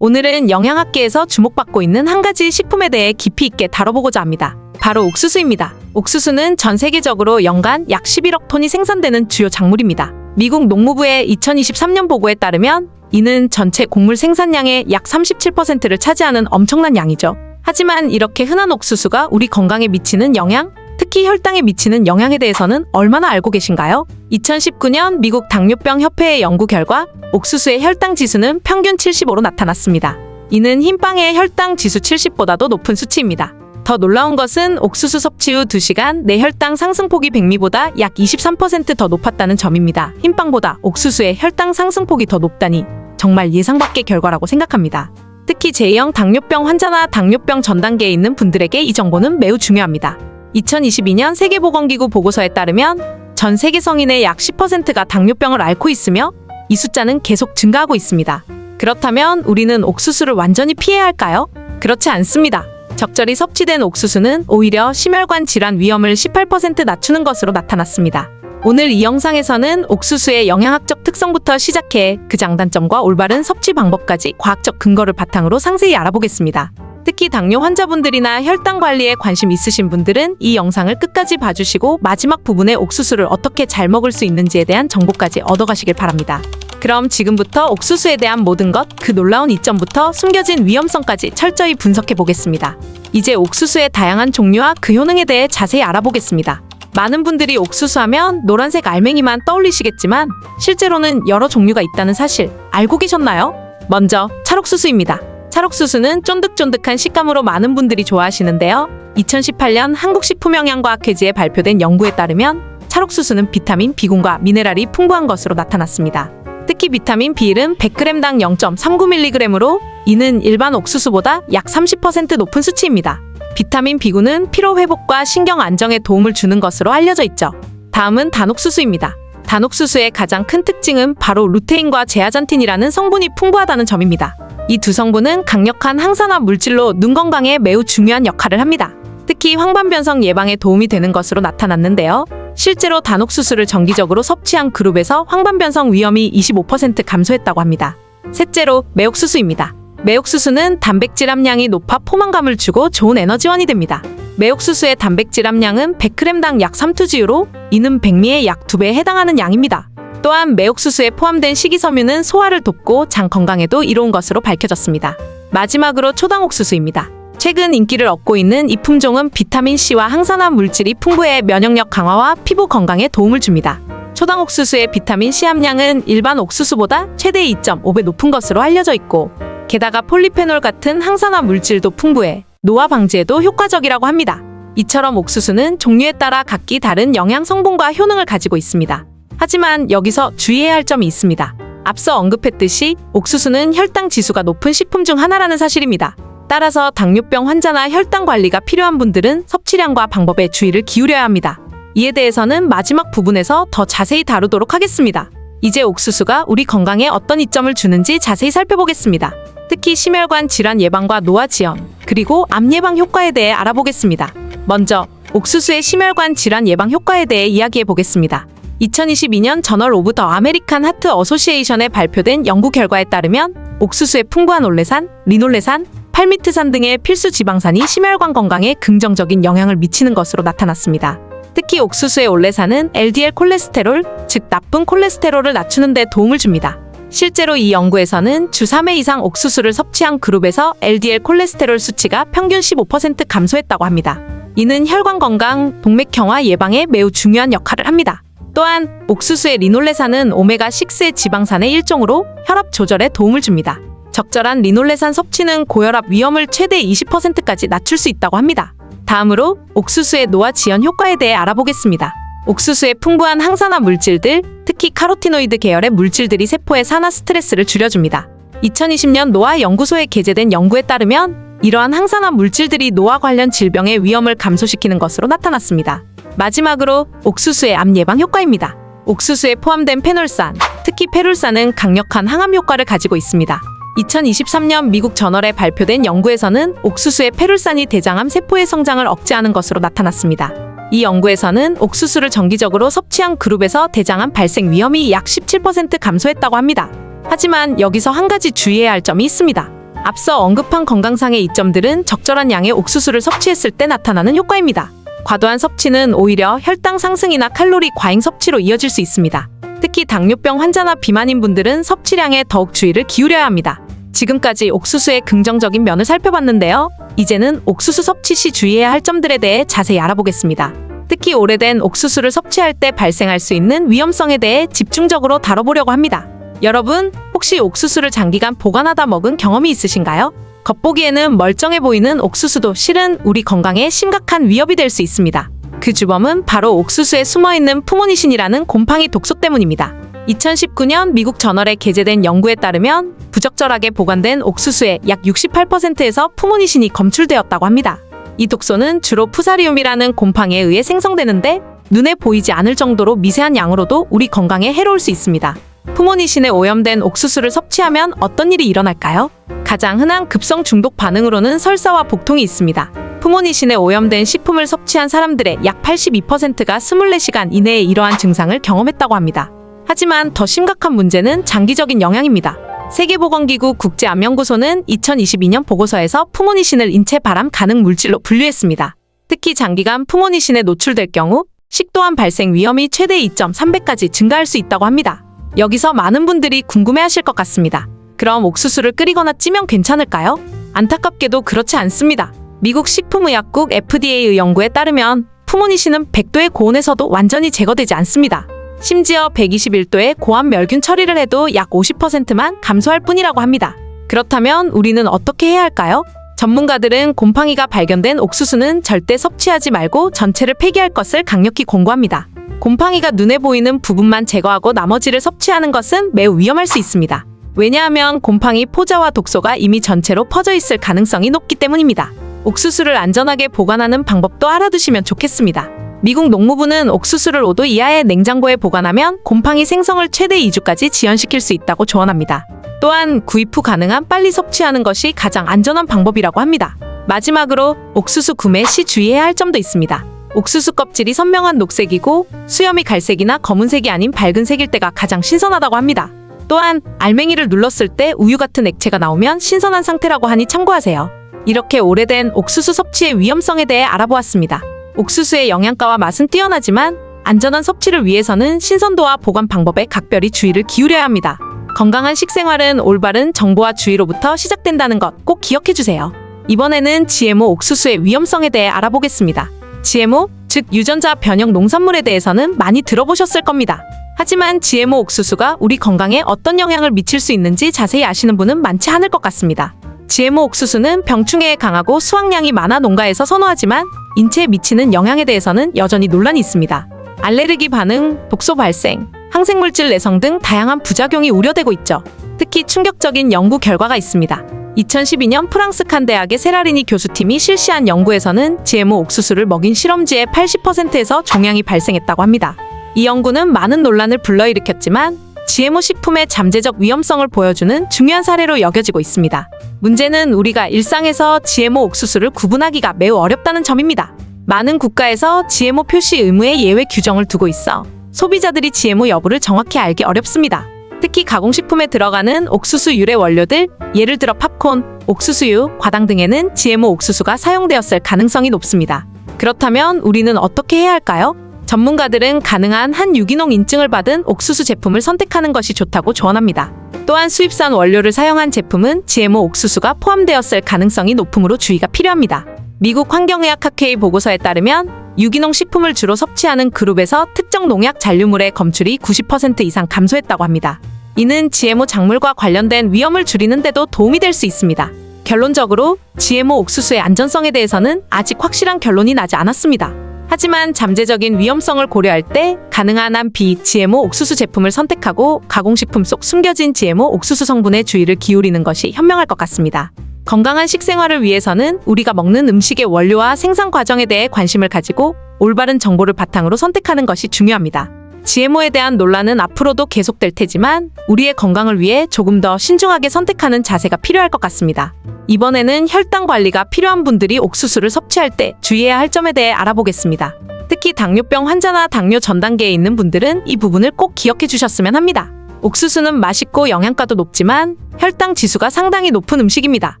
오늘은 영양학계에서 주목받고 있는 한 가지 식품에 대해 깊이 있게 다뤄보고자 합니다. 바로 옥수수입니다. 옥수수는 전 세계적으로 연간 약 11억 톤이 생산되는 주요 작물입니다. 미국 농무부의 2023년 보고에 따르면 이는 전체 곡물 생산량의 약 37%를 차지하는 엄청난 양이죠. 하지만 이렇게 흔한 옥수수가 우리 건강에 미치는 영향, 특히 혈당에 미치는 영향에 대해서는 얼마나 알고 계신가요? 2019년 미국 당뇨병 협회의 연구 결과 옥수수의 혈당 지수는 평균 75로 나타났습니다. 이는 흰빵의 혈당 지수 70보다도 높은 수치입니다. 더 놀라운 것은 옥수수 섭취 후 2시간 내 혈당 상승폭이 백미보다 약 23% 더 높았다는 점입니다. 흰빵보다 옥수수의 혈당 상승폭이 더 높다니 정말 예상 밖의 결과라고 생각합니다. 특히 제2형 당뇨병 환자나 당뇨병 전 단계에 있는 분들에게 이 정보는 매우 중요합니다. 2022년 세계보건기구 보고서에 따르면 전 세계 성인의 약 10%가 당뇨병을 앓고 있으며 이 숫자는 계속 증가하고 있습니다. 그렇다면 우리는 옥수수를 완전히 피해야 할까요? 그렇지 않습니다. 적절히 섭취된 옥수수는 오히려 심혈관 질환 위험을 18% 낮추는 것으로 나타났습니다. 오늘 이 영상에서는 옥수수의 영양학적 특성부터 시작해 그 장단점과 올바른 섭취 방법까지 과학적 근거를 바탕으로 상세히 알아보겠습니다. 특히 당뇨 환자분들이나 혈당 관리에 관심 있으신 분들은 이 영상을 끝까지 봐주시고 마지막 부분에 옥수수를 어떻게 잘 먹을 수 있는지에 대한 정보까지 얻어가시길 바랍니다. 그럼 지금부터 옥수수에 대한 모든 것, 그 놀라운 이점부터 숨겨진 위험성까지 철저히 분석해 보겠습니다. 이제 옥수수의 다양한 종류와 그 효능에 대해 자세히 알아보겠습니다. 많은 분들이 옥수수 하면 노란색 알맹이만 떠올리시겠지만 실제로는 여러 종류가 있다는 사실 알고 계셨나요? 먼저 찰옥수수입니다. 찰옥수수는 쫀득쫀득한 식감으로 많은 분들이 좋아하시는데요. 2018년 한국식품영양과학회지에 발표된 연구에 따르면 찰옥수수는 비타민 B군과 미네랄이 풍부한 것으로 나타났습니다. 특히 비타민 B는 100g당 0.39mg으로 이는 일반 옥수수보다 약 30% 높은 수치입니다. 비타민 B군은 피로 회복과 신경 안정에 도움을 주는 것으로 알려져 있죠. 다음은 단옥수수입니다. 단옥수수의 가장 큰 특징은 바로 루테인과 제아잔틴이라는 성분이 풍부하다는 점입니다. 이 두 성분은 강력한 항산화 물질로 눈 건강에 매우 중요한 역할을 합니다. 특히 황반변성 예방에 도움이 되는 것으로 나타났는데요. 실제로 단옥수수를 정기적으로 섭취한 그룹에서 황반변성 위험이 25% 감소했다고 합니다. 셋째로 매옥수수입니다. 매옥수수는 단백질 함량이 높아 포만감을 주고 좋은 에너지원이 됩니다. 매옥수수의 단백질 함량은 100g당 약 3투지유로 이는 백미의 약 2배에 해당하는 양입니다. 또한 매옥수수에 포함된 식이섬유는 소화를 돕고 장 건강에도 이로운 것으로 밝혀졌습니다. 마지막으로 초당옥수수입니다. 최근 인기를 얻고 있는 이 품종은 비타민C와 항산화 물질이 풍부해 면역력 강화와 피부 건강에 도움을 줍니다. 초당옥수수의 비타민C 함량은 일반 옥수수보다 최대 2.5배 높은 것으로 알려져 있고 게다가 폴리페놀 같은 항산화 물질도 풍부해 노화 방지에도 효과적이라고 합니다. 이처럼 옥수수는 종류에 따라 각기 다른 영양 성분과 효능을 가지고 있습니다. 하지만 여기서 주의해야 할 점이 있습니다. 앞서 언급했듯이 옥수수는 혈당 지수가 높은 식품 중 하나라는 사실입니다. 따라서 당뇨병 환자나 혈당 관리가 필요한 분들은 섭취량과 방법에 주의를 기울여야 합니다. 이에 대해서는 마지막 부분에서 더 자세히 다루도록 하겠습니다. 이제 옥수수가 우리 건강에 어떤 이점을 주는지 자세히 살펴보겠습니다. 특히 심혈관 질환 예방과 노화 지연, 그리고 암 예방 효과에 대해 알아보겠습니다. 먼저 옥수수의 심혈관 질환 예방 효과에 대해 이야기해 보겠습니다. 2022년 저널 오브 더 아메리칸 하트 어소시에이션에 발표된 연구 결과에 따르면 옥수수의 풍부한 올레산, 리놀레산, 팔미트산 등의 필수 지방산이 심혈관 건강에 긍정적인 영향을 미치는 것으로 나타났습니다. 특히 옥수수의 올레산은 LDL 콜레스테롤, 즉 나쁜 콜레스테롤을 낮추는 데 도움을 줍니다. 실제로 이 연구에서는 주 3회 이상 옥수수를 섭취한 그룹에서 LDL 콜레스테롤 수치가 평균 15% 감소했다고 합니다. 이는 혈관 건강, 동맥경화 예방에 매우 중요한 역할을 합니다. 또한 옥수수의 리놀레산은 오메가6의 지방산의 일종으로 혈압 조절에 도움을 줍니다. 적절한 리놀레산 섭취는 고혈압 위험을 최대 20%까지 낮출 수 있다고 합니다. 다음으로 옥수수의 노화 지연 효과에 대해 알아보겠습니다. 옥수수의 풍부한 항산화 물질들, 특히 카로티노이드 계열의 물질들이 세포의 산화 스트레스를 줄여줍니다. 2020년 노화 연구소에 게재된 연구에 따르면 이러한 항산화 물질들이 노화 관련 질병의 위험을 감소시키는 것으로 나타났습니다. 마지막으로 옥수수의 암 예방 효과입니다. 옥수수에 포함된 페놀산, 특히 페룰산은 강력한 항암 효과를 가지고 있습니다. 2023년 미국 저널에 발표된 연구에서는 옥수수의 페룰산이 대장암 세포의 성장을 억제하는 것으로 나타났습니다. 이 연구에서는 옥수수를 정기적으로 섭취한 그룹에서 대장암 발생 위험이 약 17% 감소했다고 합니다. 하지만 여기서 한 가지 주의해야 할 점이 있습니다. 앞서 언급한 건강상의 이점들은 적절한 양의 옥수수를 섭취했을 때 나타나는 효과입니다. 과도한 섭취는 오히려 혈당 상승이나 칼로리 과잉 섭취로 이어질 수 있습니다. 특히 당뇨병 환자나 비만인 분들은 섭취량에 더욱 주의를 기울여야 합니다. 지금까지 옥수수의 긍정적인 면을 살펴봤는데요. 이제는 옥수수 섭취 시 주의해야 할 점들에 대해 자세히 알아보겠습니다. 특히 오래된 옥수수를 섭취할 때 발생할 수 있는 위험성에 대해 집중적으로 다뤄보려고 합니다. 여러분, 혹시 옥수수를 장기간 보관하다 먹은 경험이 있으신가요? 겉보기에는 멀쩡해 보이는 옥수수도 실은 우리 건강에 심각한 위협이 될 수 있습니다. 그 주범은 바로 옥수수에 숨어있는 푸모니신이라는 곰팡이 독소 때문입니다. 2019년 미국 저널에 게재된 연구에 따르면 부적절하게 보관된 옥수수의 약 68%에서 푸모니신이 검출되었다고 합니다. 이 독소는 주로 푸사리움이라는 곰팡이에 의해 생성되는데 눈에 보이지 않을 정도로 미세한 양으로도 우리 건강에 해로울 수 있습니다. 푸모니신에 오염된 옥수수를 섭취하면 어떤 일이 일어날까요? 가장 흔한 급성 중독 반응으로는 설사와 복통이 있습니다. 푸모니신에 오염된 식품을 섭취한 사람들의 약 82%가 24시간 이내에 이러한 증상을 경험했다고 합니다. 하지만 더 심각한 문제는 장기적인 영향입니다. 세계보건기구 국제암연구소는 2022년 보고서에서 푸모니신을 인체 발암 가능 물질로 분류했습니다. 특히 장기간 푸모니신에 노출될 경우 식도암 발생 위험이 최대 2.3배까지 증가할 수 있다고 합니다. 여기서 많은 분들이 궁금해하실 것 같습니다. 그럼 옥수수를 끓이거나 찌면 괜찮을까요? 안타깝게도 그렇지 않습니다. 미국 식품의약국 FDA의 연구에 따르면 푸모니신은 100도의 고온에서도 완전히 제거되지 않습니다. 심지어 121도의 고압 멸균 처리를 해도 약 50%만 감소할 뿐이라고 합니다. 그렇다면 우리는 어떻게 해야 할까요? 전문가들은 곰팡이가 발견된 옥수수는 절대 섭취하지 말고 전체를 폐기할 것을 강력히 권고합니다. 곰팡이가 눈에 보이는 부분만 제거하고 나머지를 섭취하는 것은 매우 위험할 수 있습니다. 왜냐하면 곰팡이 포자와 독소가 이미 전체로 퍼져 있을 가능성이 높기 때문입니다. 옥수수를 안전하게 보관하는 방법도 알아두시면 좋겠습니다. 미국 농무부는 옥수수를 5도 이하의 냉장고에 보관하면 곰팡이 생성을 최대 2주까지 지연시킬 수 있다고 조언합니다. 또한 구입 후 가능한 빨리 섭취하는 것이 가장 안전한 방법이라고 합니다. 마지막으로 옥수수 구매 시 주의해야 할 점도 있습니다. 옥수수 껍질이 선명한 녹색이고 수염이 갈색이나 검은색이 아닌 밝은 색일 때가 가장 신선하다고 합니다. 또한 알맹이를 눌렀을 때 우유 같은 액체가 나오면 신선한 상태라고 하니 참고하세요. 이렇게 오래된 옥수수 섭취의 위험성에 대해 알아보았습니다. 옥수수의 영양가와 맛은 뛰어나지만 안전한 섭취를 위해서는 신선도와 보관 방법에 각별히 주의를 기울여야 합니다. 건강한 식생활은 올바른 정보와 주의로부터 시작된다는 것 꼭 기억해주세요. 이번에는 GMO 옥수수의 위험성에 대해 알아보겠습니다. GMO, 즉 유전자 변형 농산물에 대해서는 많이 들어보셨을 겁니다. 하지만 GMO 옥수수가 우리 건강에 어떤 영향을 미칠 수 있는지 자세히 아시는 분은 많지 않을 것 같습니다. GMO 옥수수는 병충해에 강하고 수확량이 많아 농가에서 선호하지만 인체에 미치는 영향에 대해서는 여전히 논란이 있습니다. 알레르기 반응, 독소 발생, 항생물질 내성 등 다양한 부작용이 우려되고 있죠. 특히 충격적인 연구 결과가 있습니다. 2012년 프랑스 칸 대학의 세라리니 교수팀이 실시한 연구에서는 GMO 옥수수를 먹인 실험지의 80%에서 종양이 발생했다고 합니다. 이 연구는 많은 논란을 불러일으켰지만 GMO 식품의 잠재적 위험성을 보여주는 중요한 사례로 여겨지고 있습니다. 문제는 우리가 일상에서 GMO 옥수수를 구분하기가 매우 어렵다는 점입니다. 많은 국가에서 GMO 표시 의무의 예외 규정을 두고 있어 소비자들이 GMO 여부를 정확히 알기 어렵습니다. 특히 가공식품에 들어가는 옥수수 유래 원료들, 예를 들어 팝콘, 옥수수유, 과당 등에는 GMO 옥수수가 사용되었을 가능성이 높습니다. 그렇다면 우리는 어떻게 해야 할까요? 전문가들은 가능한 한 유기농 인증을 받은 옥수수 제품을 선택하는 것이 좋다고 조언합니다. 또한 수입산 원료를 사용한 제품은 GMO 옥수수가 포함되었을 가능성이 높으므로 주의가 필요합니다. 미국 환경의학학회의 보고서에 따르면 유기농 식품을 주로 섭취하는 그룹에서 특정 농약 잔류물의 검출이 90% 이상 감소했다고 합니다. 이는 GMO 작물과 관련된 위험을 줄이는 데도 도움이 될 수 있습니다. 결론적으로 GMO 옥수수의 안전성에 대해서는 아직 확실한 결론이 나지 않았습니다. 하지만 잠재적인 위험성을 고려할 때 가능한 한 비-GMO 옥수수 제품을 선택하고 가공식품 속 숨겨진 GMO 옥수수 성분에 주의를 기울이는 것이 현명할 것 같습니다. 건강한 식생활을 위해서는 우리가 먹는 음식의 원료와 생산 과정에 대해 관심을 가지고 올바른 정보를 바탕으로 선택하는 것이 중요합니다. GMO에 대한 논란은 앞으로도 계속될 테지만 우리의 건강을 위해 조금 더 신중하게 선택하는 자세가 필요할 것 같습니다. 이번에는 혈당 관리가 필요한 분들이 옥수수를 섭취할 때 주의해야 할 점에 대해 알아보겠습니다. 특히 당뇨병 환자나 당뇨 전 단계에 있는 분들은 이 부분을 꼭 기억해 주셨으면 합니다. 옥수수는 맛있고 영양가도 높지만 혈당 지수가 상당히 높은 음식입니다.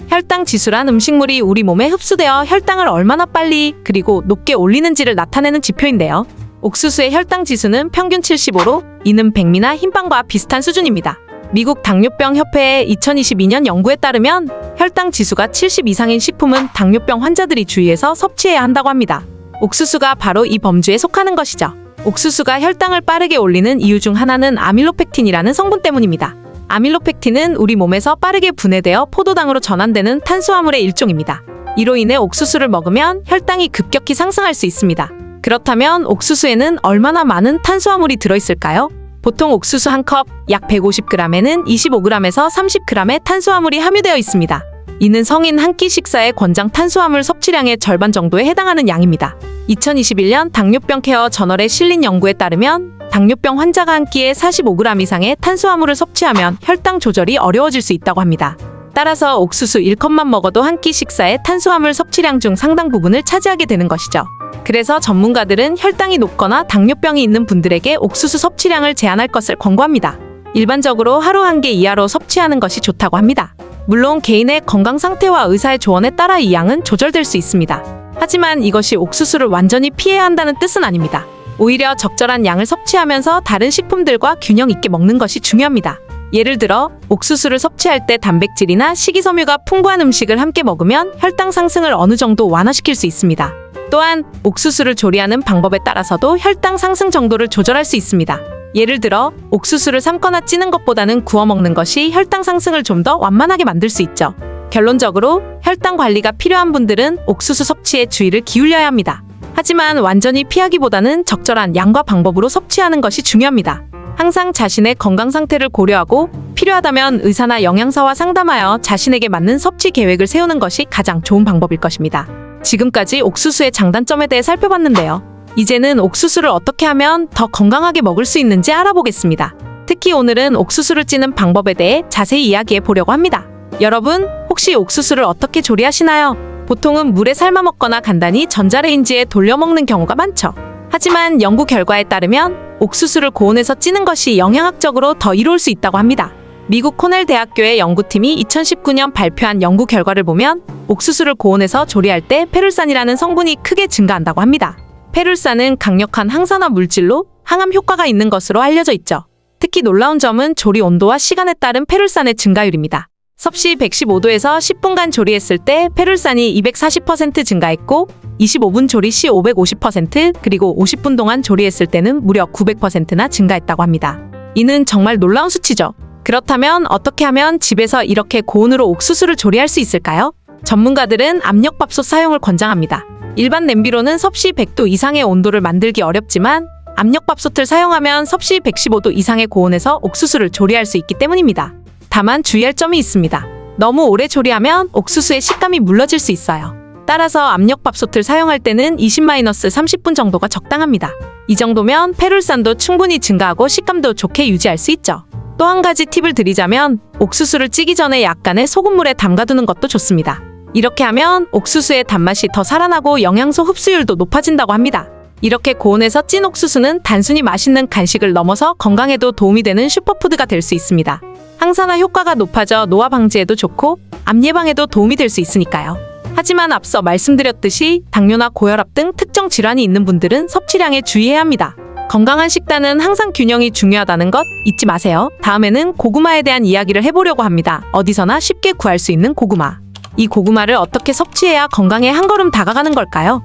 혈당 지수란 음식물이 우리 몸에 흡수되어 혈당을 얼마나 빨리 그리고 높게 올리는지를 나타내는 지표인데요. 옥수수의 혈당 지수는 평균 75로 이는 백미나 흰빵과 비슷한 수준입니다. 미국 당뇨병 협회의 2022년 연구에 따르면 혈당 지수가 70 이상인 식품은 당뇨병 환자들이 주의해서 섭취해야 한다고 합니다. 옥수수가 바로 이 범주에 속하는 것이죠. 옥수수가 혈당을 빠르게 올리는 이유 중 하나는 아밀로펙틴이라는 성분 때문입니다. 아밀로펙틴은 우리 몸에서 빠르게 분해되어 포도당으로 전환되는 탄수화물의 일종입니다. 이로 인해 옥수수를 먹으면 혈당이 급격히 상승할 수 있습니다. 그렇다면 옥수수에는 얼마나 많은 탄수화물이 들어있을까요? 보통 옥수수 한 컵 약 150g에는 25g에서 30g의 탄수화물이 함유되어 있습니다. 이는 성인 한 끼 식사의 권장 탄수화물 섭취량의 절반 정도에 해당하는 양입니다. 2021년 당뇨병 케어 저널에 실린 연구에 따르면 당뇨병 환자가 한 끼에 45g 이상의 탄수화물을 섭취하면 혈당 조절이 어려워질 수 있다고 합니다. 따라서 옥수수 1컵만 먹어도 한 끼 식사의 탄수화물 섭취량 중 상당 부분을 차지하게 되는 것이죠. 그래서 전문가들은 혈당이 높거나 당뇨병이 있는 분들에게 옥수수 섭취량을 제한할 것을 권고합니다. 일반적으로 하루 한 개 이하로 섭취하는 것이 좋다고 합니다. 물론 개인의 건강 상태와 의사의 조언에 따라 이 양은 조절될 수 있습니다. 하지만 이것이 옥수수를 완전히 피해야 한다는 뜻은 아닙니다. 오히려 적절한 양을 섭취하면서 다른 식품들과 균형 있게 먹는 것이 중요합니다. 예를 들어 옥수수를 섭취할 때 단백질이나 식이섬유가 풍부한 음식을 함께 먹으면 혈당 상승을 어느 정도 완화시킬 수 있습니다. 또한 옥수수를 조리하는 방법에 따라서도 혈당 상승 정도를 조절할 수 있습니다. 예를 들어 옥수수를 삶거나 찌는 것보다는 구워 먹는 것이 혈당 상승을 좀 더 완만하게 만들 수 있죠. 결론적으로 혈당 관리가 필요한 분들은 옥수수 섭취에 주의를 기울여야 합니다. 하지만 완전히 피하기보다는 적절한 양과 방법으로 섭취하는 것이 중요합니다. 항상 자신의 건강 상태를 고려하고 필요하다면 의사나 영양사와 상담하여 자신에게 맞는 섭취 계획을 세우는 것이 가장 좋은 방법일 것입니다. 지금까지 옥수수의 장단점에 대해 살펴봤는데요. 이제는 옥수수를 어떻게 하면 더 건강하게 먹을 수 있는지 알아보겠습니다. 특히 오늘은 옥수수를 찌는 방법에 대해 자세히 이야기해 보려고 합니다. 여러분, 혹시 옥수수를 어떻게 조리하시나요? 보통은 물에 삶아 먹거나 간단히 전자레인지에 돌려 먹는 경우가 많죠. 하지만 연구 결과에 따르면 옥수수를 고온에서 찌는 것이 영양학적으로 더 이로울 수 있다고 합니다. 미국 코넬 대학교의 연구팀이 2019년 발표한 연구 결과를 보면 옥수수를 고온에서 조리할 때 페룰산이라는 성분이 크게 증가한다고 합니다. 페룰산은 강력한 항산화 물질로 항암 효과가 있는 것으로 알려져 있죠. 특히 놀라운 점은 조리 온도와 시간에 따른 페룰산의 증가율입니다. 섭씨 115도에서 10분간 조리했을 때 페룰산이 240% 증가했고 25분 조리 시 550% 그리고 50분 동안 조리했을 때는 무려 900%나 증가했다고 합니다. 이는 정말 놀라운 수치죠. 그렇다면 어떻게 하면 집에서 이렇게 고온으로 옥수수를 조리할 수 있을까요? 전문가들은 압력밥솥 사용을 권장합니다. 일반 냄비로는 섭씨 100도 이상의 온도를 만들기 어렵지만 압력밥솥을 사용하면 섭씨 115도 이상의 고온에서 옥수수를 조리할 수 있기 때문입니다. 다만 주의할 점이 있습니다. 너무 오래 조리하면 옥수수의 식감이 물러질 수 있어요. 따라서 압력밥솥을 사용할 때는 20-30분 정도가 적당합니다. 이 정도면 페룰산도 충분히 증가하고 식감도 좋게 유지할 수 있죠. 또 한 가지 팁을 드리자면 옥수수를 찌기 전에 약간의 소금물에 담가두는 것도 좋습니다. 이렇게 하면 옥수수의 단맛이 더 살아나고 영양소 흡수율도 높아진다고 합니다. 이렇게 고온에서 찐 옥수수는 단순히 맛있는 간식을 넘어서 건강에도 도움이 되는 슈퍼푸드가 될 수 있습니다. 항산화 효과가 높아져 노화 방지에도 좋고 암 예방에도 도움이 될 수 있으니까요. 하지만 앞서 말씀드렸듯이 당뇨나 고혈압 등 특정 질환이 있는 분들은 섭취량에 주의해야 합니다. 건강한 식단은 항상 균형이 중요하다는 것 잊지 마세요. 다음에는 고구마에 대한 이야기를 해보려고 합니다. 어디서나 쉽게 구할 수 있는 고구마. 이 고구마를 어떻게 섭취해야 건강에 한 걸음 다가가는 걸까요?